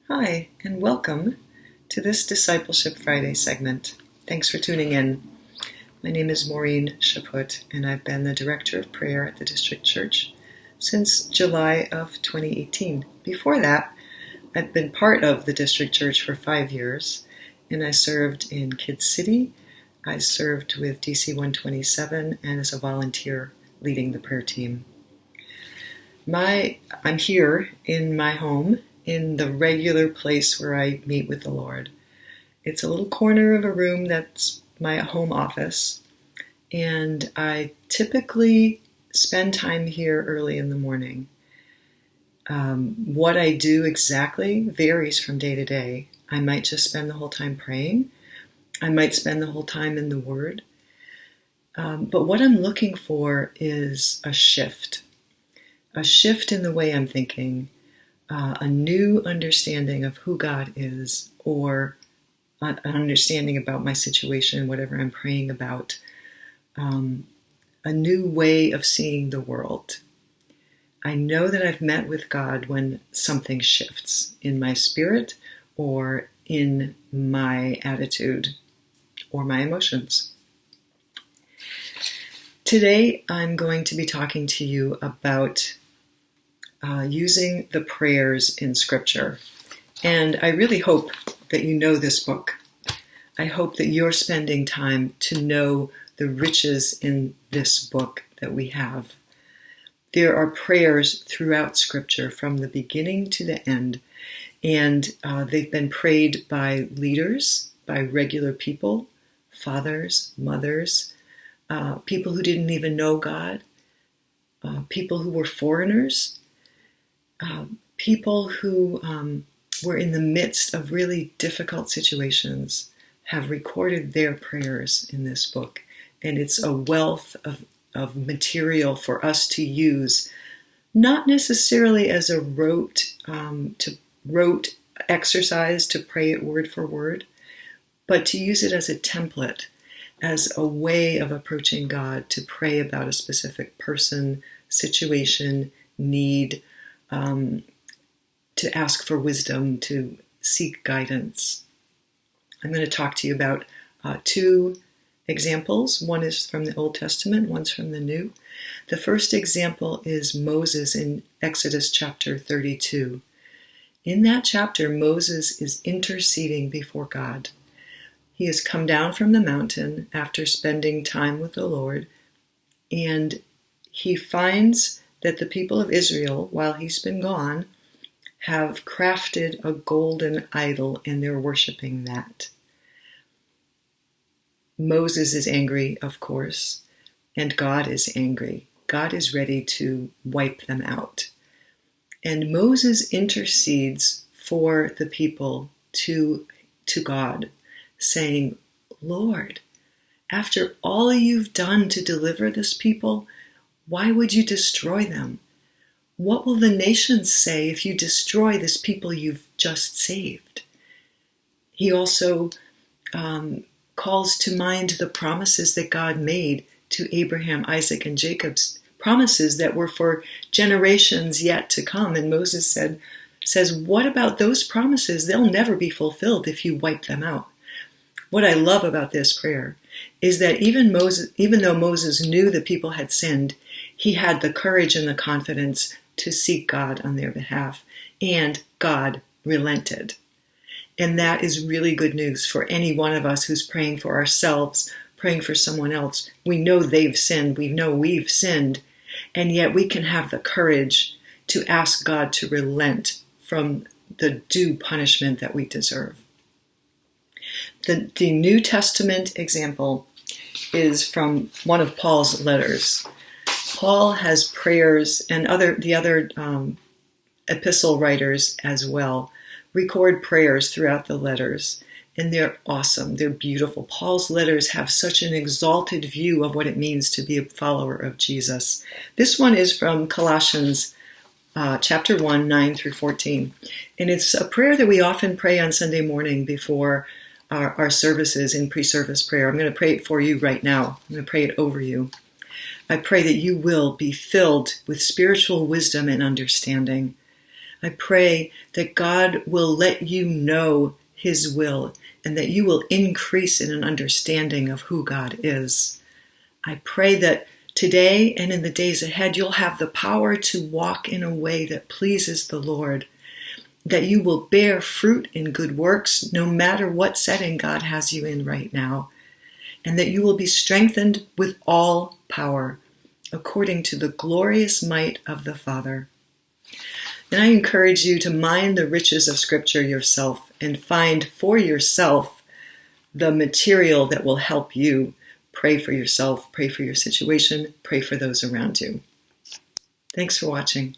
Hi, and welcome to this Discipleship Friday segment. Thanks for tuning in. My name is Maureen Chaput, and I've been the Director of Prayer at the District Church since July of 2018. Before that, I've been part of the District Church for 5 years, and I served in Kids City. I served with DC 127 and as a volunteer leading the prayer team. I'm here in my home, in the regular place where I meet with the Lord. It's a little corner of a room that's my home office, and I typically spend time here early in the morning. What I do exactly varies from day to day. I might just spend the whole time praying. I might spend the whole time in the Word. But what I'm looking for is a shift in the way I'm thinking, a new understanding of who God is, or an understanding about my situation, whatever I'm praying about, a new way of seeing the world. I know that I've met with God when something shifts in my spirit or in my attitude or my emotions. Today, I'm going to be talking to you about using the prayers in Scripture. And I really hope that you know this book. I hope that you're spending time to know the riches in this book that we have. There are prayers throughout Scripture from the beginning to the end, and they've been prayed by leaders, by regular people, fathers, mothers, people who didn't even know God, people who were foreigners, people who were in the midst of really difficult situations have recorded their prayers in this book. And it's a wealth of material for us to use, not necessarily as a rote exercise to pray it word for word, but to use it as a template, as a way of approaching God, to pray about a specific person, situation, need, to ask for wisdom, to seek guidance. I'm going to talk to you about two examples. One is from the Old Testament, one's from the New. The first example is Moses in Exodus chapter 32. In that chapter, Moses is interceding before God. He has come down from the mountain after spending time with the Lord, and he finds that the people of Israel, while he's been gone, have crafted a golden idol, and they're worshiping that. Moses is angry, of course, and God is angry. God is ready to wipe them out. And Moses intercedes for the people to God, saying, Lord, after all you've done to deliver this people, why would you destroy them? What will the nations say if you destroy this people you've just saved? He also calls to mind the promises that God made to Abraham, Isaac, and Jacob's promises that were for generations yet to come. And Moses says, what about those promises? They'll never be fulfilled if you wipe them out. What I love about this prayer is that even though Moses knew the people had sinned, he had the courage and the confidence to seek God on their behalf, and God relented. And that is really good news for any one of us who's praying for ourselves, praying for someone else. We know they've sinned, we know we've sinned, and yet we can have the courage to ask God to relent from the due punishment that we deserve. The New Testament example is from one of Paul's letters. Paul has prayers, and the other epistle writers as well record prayers throughout the letters, and they're awesome. They're beautiful. Paul's letters have such an exalted view of what it means to be a follower of Jesus. This one is from Colossians chapter 1, 9 through 14, and it's a prayer that we often pray on Sunday morning before our services in pre-service prayer. I'm going to pray it for you right now. I'm going to pray it over you. I pray that you will be filled with spiritual wisdom and understanding. I pray that God will let you know His will and that you will increase in an understanding of who God is. I pray that today and in the days ahead, you'll have the power to walk in a way that pleases the Lord, that you will bear fruit in good works no matter what setting God has you in right now, and that you will be strengthened with all power according to the glorious might of the Father. And I encourage you to mine the riches of Scripture yourself and find for yourself the material that will help you pray for yourself, pray for your situation, pray for those around you. Thanks for watching.